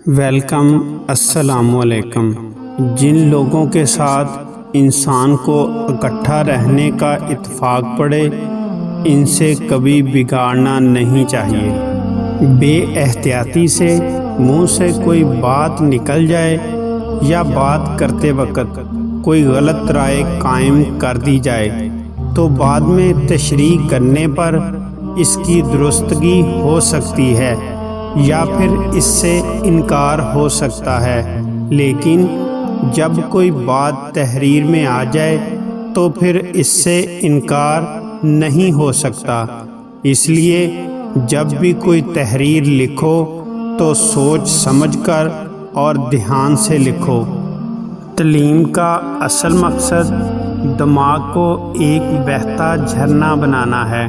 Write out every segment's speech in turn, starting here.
Welcome, السلام علیکم۔ جن لوگوں کے ساتھ انسان کو اکٹھا رہنے کا اتفاق پڑے ان سے کبھی بگاڑنا نہیں چاہیے۔ بے احتیاطی سے منہ سے کوئی بات نکل جائے یا بات کرتے وقت کوئی غلط رائے قائم کر دی جائے تو بعد میں تشریح کرنے پر اس کی درستگی ہو سکتی ہے یا پھر اس سے انکار ہو سکتا ہے، لیکن جب کوئی بات تحریر میں آ جائے تو پھر اس سے انکار نہیں ہو سکتا۔ اس لیے جب بھی کوئی تحریر لکھو تو سوچ سمجھ کر اور دھیان سے لکھو۔ تعلیم کا اصل مقصد دماغ کو ایک بہتا جھرنا بنانا ہے،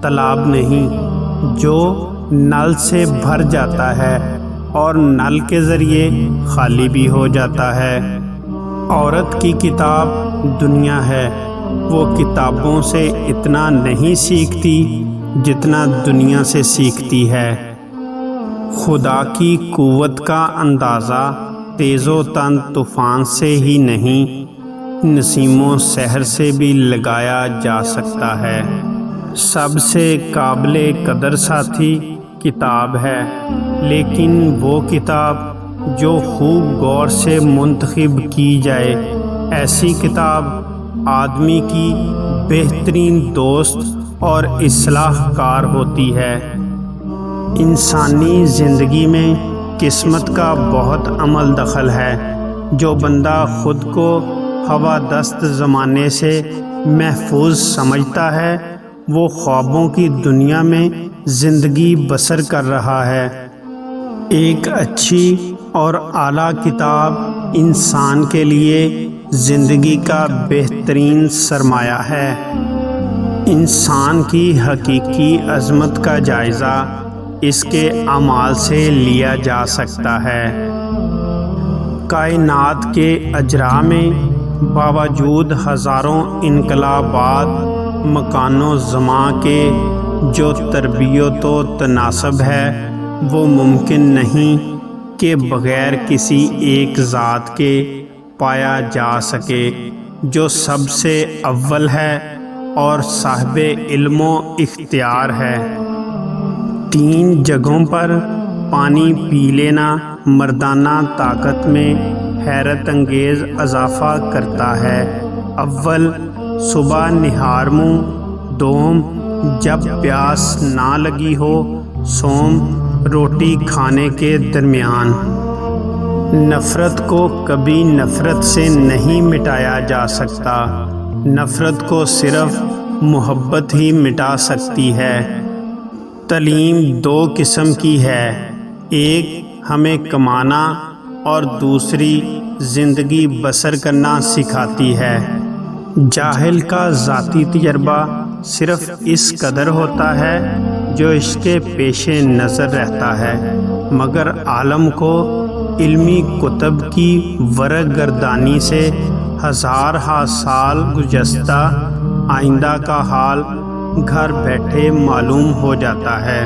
تالاب نہیں جو نل سے بھر جاتا ہے اور نل کے ذریعے خالی بھی ہو جاتا ہے۔ عورت کی کتاب دنیا ہے، وہ کتابوں سے اتنا نہیں سیکھتی جتنا دنیا سے سیکھتی ہے۔ خدا کی قوت کا اندازہ تیز و تند طوفان سے ہی نہیں، نسیم و سحر سے بھی لگایا جا سکتا ہے۔ سب سے قابل قدر ساتھی کتاب ہے، لیکن وہ کتاب جو خوب غور سے منتخب کی جائے، ایسی کتاب آدمی کی بہترین دوست اور اصلاح کار ہوتی ہے۔ انسانی زندگی میں قسمت کا بہت عمل دخل ہے۔ جو بندہ خود کو ہوادست زمانے سے محفوظ سمجھتا ہے وہ خوابوں کی دنیا میں زندگی بسر کر رہا ہے۔ ایک اچھی اور اعلیٰ کتاب انسان کے لیے زندگی کا بہترین سرمایہ ہے۔ انسان کی حقیقی عظمت کا جائزہ اس کے اعمال سے لیا جا سکتا ہے۔ کائنات کے اجراء میں باوجود ہزاروں انقلابات مکان و زمان کے جو تربیت و تناسب ہے وہ ممکن نہیں کہ بغیر کسی ایک ذات کے پایا جا سکے جو سب سے اول ہے اور صاحب علم و اختیار ہے۔ 3 جگہوں پر پانی پی لینا مردانہ طاقت میں حیرت انگیز اضافہ کرتا ہے۔ اول، صبح نہار منہ، دوم، جب پیاس نہ لگی ہو، سوم، روٹی کھانے کے درمیان۔ نفرت کو کبھی نفرت سے نہیں مٹایا جا سکتا، نفرت کو صرف محبت ہی مٹا سکتی ہے۔ تعلیم 2 قسم کی ہے، ایک ہمیں کمانا اور دوسری زندگی بسر کرنا سکھاتی ہے۔ جاہل کا ذاتی تجربہ صرف اس قدر ہوتا ہے جو اس کے پیش نظر رہتا ہے، مگر عالم کو علمی کتب کی ورق گردانی سے ہزارہا سال گزشتہ آئندہ کا حال گھر بیٹھے معلوم ہو جاتا ہے۔